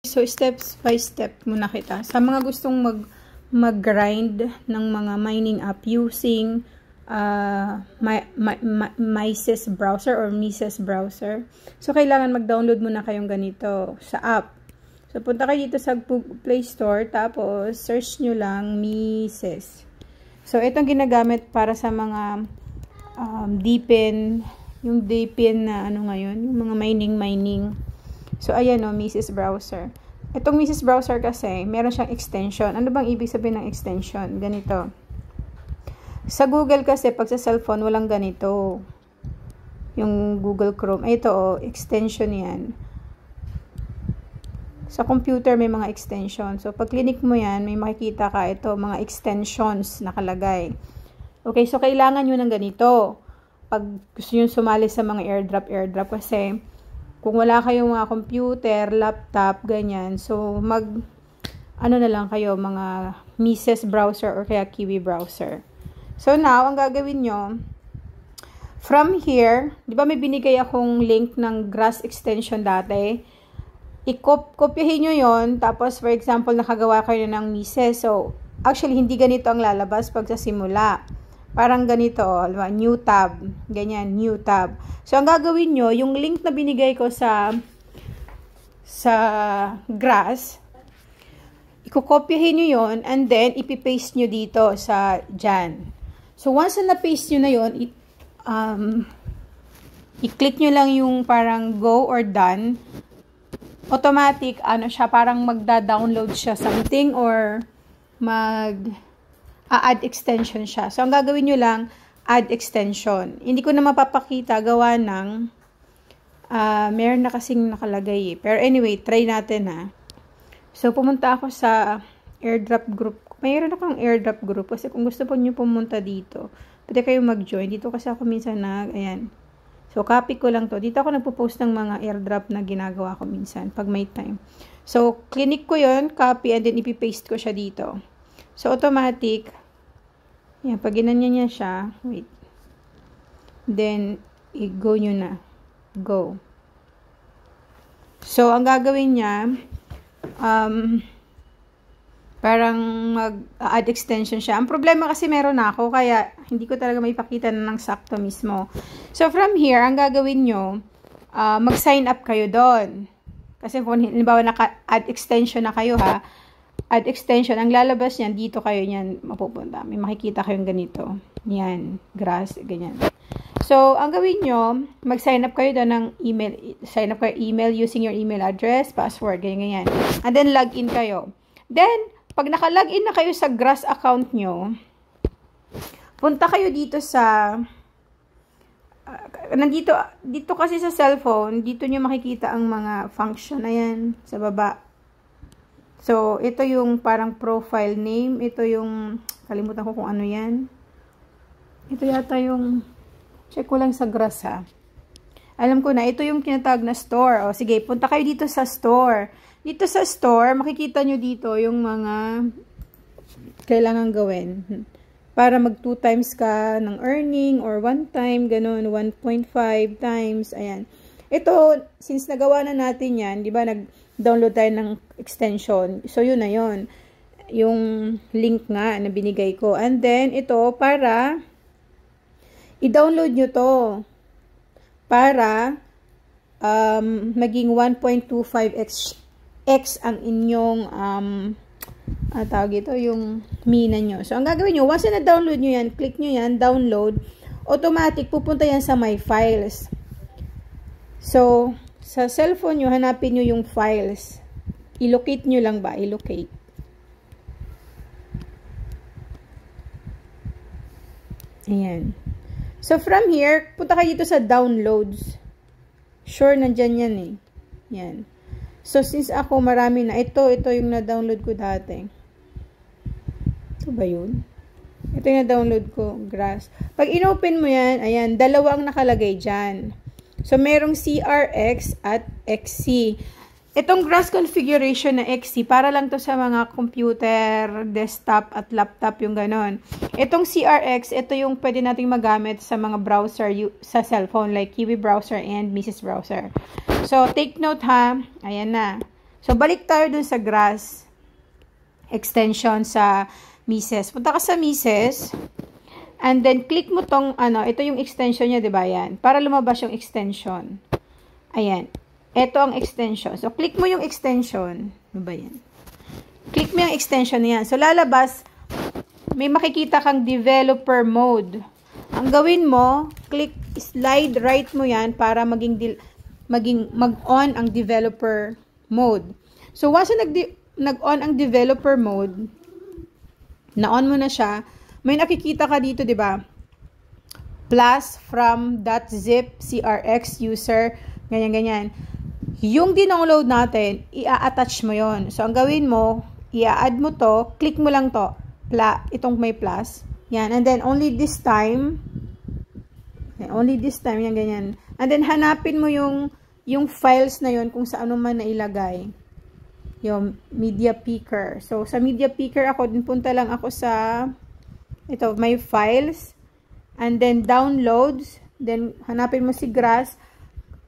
So, steps by step muna kita. Sa mga gustong mag-grind ng mga mining app using Mises browser or Mises browser. So, kailangan mag-download muna kayong ganito sa app. So, punta kayo dito sa Play Store, tapos search nyo lang Mises. So, itong ginagamit para sa mga DePIN, yung DePIN na ano ngayon, yung mga mining. So, ayan o, Mises browser. Itong Mises browser kasi, meron siyang extension. Ano bang ibig sabihin ng extension? Ganito. Sa Google kasi, pag sa cellphone, walang ganito. Yung Google Chrome. Ito o, extension yan. Sa computer, may mga extension. So, pag click mo yan, may makikita ka ito, mga extensions nakalagay. Okay, so kailangan nyo ng ganito. Pag gusto nyo sumali sa mga airdrop kasi, kung wala kayong mga computer, laptop, ganyan, so ano na lang kayo, mga Mises browser or kaya Kiwi browser. So now, ang gagawin nyo, from here, di ba may binigay akong link ng Grass extension dati? I-copyahin nyo yon, tapos for example, nakagawa kayo ng Mises. So, actually, hindi ganito ang lalabas pag sa simula. Parang ganito, new tab. Ganyan, new tab. So, ang gagawin nyo, yung link na binigay ko sa Grass, ikukopyahin nyo yon and then, ipipaste nyo dito sa dyan. So, once na na-paste nyo na yon, i-click nyo lang yung parang go or done. Automatic, siya, parang magda-download siya something or add extension siya. So, ang gagawin nyo lang, add extension. Hindi ko na mapapakita, gawa ng, meron na kasing nakalagay eh. Pero anyway, try natin ha. So, pumunta ako sa airdrop group. Mayroon akong airdrop group kasi kung gusto po nyo pumunta dito, pwede kayo mag-join. Dito kasi ako minsan ayan. So, copy ko lang to. Dito ako nagpo-post ng mga airdrop na ginagawa ko minsan pag may time. So, click ko yon, copy, and then ipipaste ko siya dito. So, automatic, yan, pag ginanyan niya siya, wait, then, i-go nyo na. Go. So, ang gagawin niya, parang mag-add extension siya. Ang problema kasi meron na ako, kaya hindi ko talaga maipakita na ng sakto mismo. So, from here, ang gagawin nyo, mag-sign up kayo doon. Kasi kung halimbawa naka-add extension na kayo ha, add extension, ang lalabas niyan, dito kayo niyan mapupunta. May makikita kayong ganito. Yan, Grass, ganyan. So, ang gawin nyo, mag-sign up kayo doon ng email. Sign up kayo email using your email address, password, ganyan. And then, log in kayo. Then, pag naka-log in na kayo sa Grass account nyo, punta kayo dito sa, dito kasi sa cellphone, dito nyo makikita ang mga function na yan, sa baba. So, ito yung parang profile name. Ito yung, kalimutan ko kung ano yan. Ito yata yung, check ko lang sa Grass ha. Alam ko na, ito yung kinatawag na store. O, sige, punta kayo dito sa store. Dito sa store, makikita nyo dito yung mga kailangan gawin. Para mag 2 times ka ng earning or 1 time, ganun, 1.5 times, ayan. Ito, since nagawa na natin yan, di ba, nag-download tayo ng extension. So, yun na yun. Yung link nga na binigay ko. And then, ito, para i-download nyo to. Para maging 1.25x ang inyong tawag ito, yung mina nyo. So, ang gagawin nyo, once na download nyo yan, click nyo yan, download, automatic, pupunta yan sa my files. So, sa cellphone nyo, hanapin nyo yung files. I-locate nyo lang ba? I-locate. Ayan. So, from here, punta kayo dito sa downloads. Sure, nandyan yan eh. Yan. So, since ako marami na, ito yung na-download ko dati. Ito ba yun? Ito yung na-download ko, Grass. Pag inopen mo yan, ayan, dalawa ang nakalagay dyan. So, merong CRX at XC. Itong Grass configuration na XC, para lang to sa mga computer, desktop, at laptop, yung ganon. Itong CRX, ito yung pwede nating magamit sa mga browser sa cellphone, like Kiwi browser and Mises browser. So, take note ha. Ayan na. So, balik tayo dun sa grass extension sa Mises. Punta ka sa Mises. And then, click mo tong, ito yung extension niya, diba yan? Para lumabas yung extension. Ayan. Ito ang extension. So, click mo yung extension. Ano ba yan? Click mo yung extension na yan. So, lalabas, may makikita kang developer mode. Ang gawin mo, slide right mo yan para mag-on ang developer mode. So, once nag-on ang developer mode, na-on mo na siya, may nakikita ka dito, di ba? Plus from .zip crx user, ganyan-ganyan. Yung dinownload natin, i-attach mo yon. So, ang gawin mo, i-add mo to, click mo lang to, itong may plus. Yan, and then only this time, yan, ganyan. And then, hanapin mo yung files na yon kung saan man nailagay. Yung media picker. So, sa media picker ako, punta lang ako sa ito, may files, and then downloads, then hanapin mo si grass,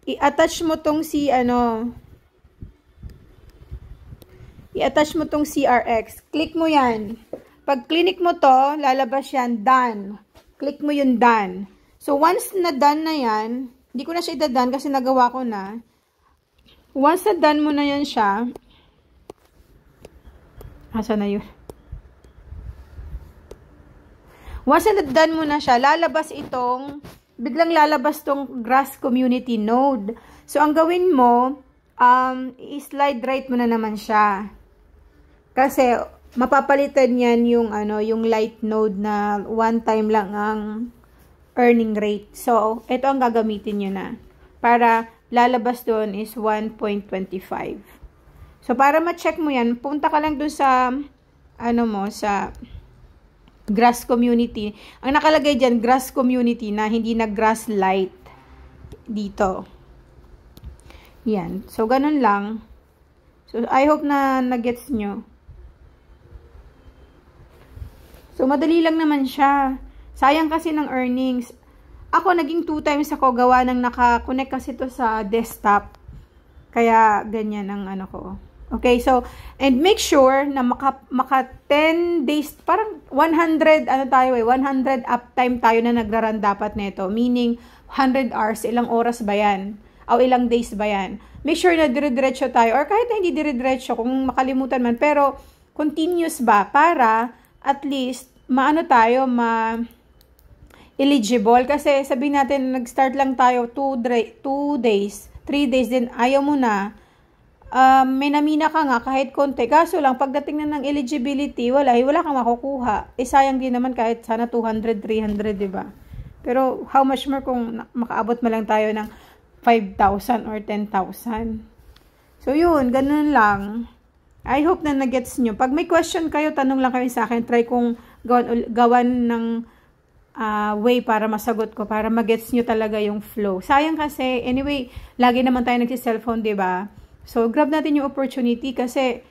i-attach mo tong i-attach mo tong CRX, click mo yan, pag click mo to, lalabas yan, done, click mo yung done. So, once na done na yan, hindi ko na siya idadone kasi nagawa ko na, once na done mo na yan siya, asa na yun? Once na done mo na siya, biglang lalabas tong grass community node. So, ang gawin mo, i-slide right mo na naman siya. Kasi, mapapalitan yan yung light node na one time lang ang earning rate. So, ito ang gagamitin nyo na. Para lalabas doon is 1.25. So, para ma-check mo yan, punta ka lang doon sa, sa grass community. Ang nakalagay dyan, grass community na hindi na grass light dito. Yan. So, ganun lang. So, I hope na nagets nyo. So, madali lang naman siya. Sayang kasi ng earnings. Ako, naging 2 times ako gawa ng naka-connect kasi to sa desktop. Kaya, ganyan ang ko. Okay, so, and make sure na maka 10 days, parang 100, 100 uptime tayo na nagraran dapat nito. Meaning, 100 hours, ilang oras ba yan? O ilang days ba yan? Make sure na dire-diretso tayo, or kahit na hindi dire-diretso, kung makalimutan man, pero continuous ba? Para, at least, tayo, eligible. Kasi, sabihin natin, nag-start lang tayo 2 days, 3 days, din ayaw mo na, may namina ka nga kahit konti. Kaso lang, pagdating na ng eligibility, wala kang makukuha. Sayang din naman kahit sana 200, 300, diba? Pero, how much more kung makaabot mo lang tayo ng 5,000 or 10,000? So, yun, ganun lang. I hope na nagets nyo. Pag may question kayo, tanong lang kayo sa akin. Try kong gawan ng way para masagot ko, para magets nyo talaga yung flow. Sayang kasi, anyway, lagi naman tayo nagsi-cellphone, diba? So, grab natin yung opportunity kasi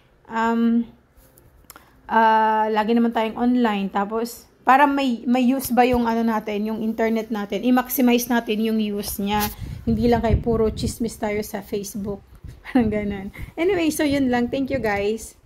lagi naman tayong online. Tapos, para may use ba yung natin, yung internet natin. I-maximize natin yung use niya. Hindi lang kay puro chismis tayo sa Facebook. Parang ganun. Anyway, so yun lang. Thank you guys.